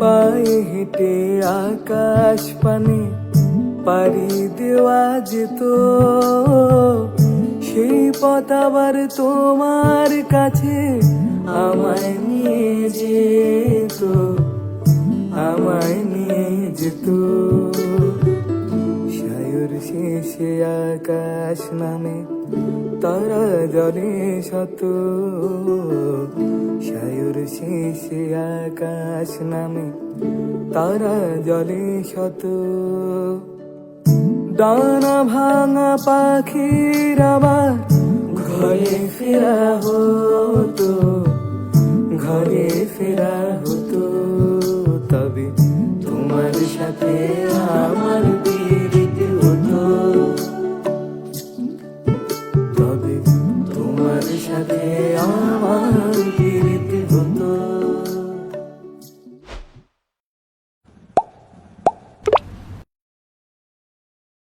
পায়ে হেঁটে আকাশ পানে পাড়ি দেওয়া যেত, সেই পথ আবার তোমার কাছে আমায় নিয়ে যেত, আমায় নিয়ে যেত। সায়র শেষে আকাশ নামে তারা জলে শত, সায়র শেষে আকাশ নামে তারা জলে শত। ডানা ভাঙা পাখির আবার ঘরে ফেরা হতো, ঘরে ফেরা হতো। তবে তোমার সাথে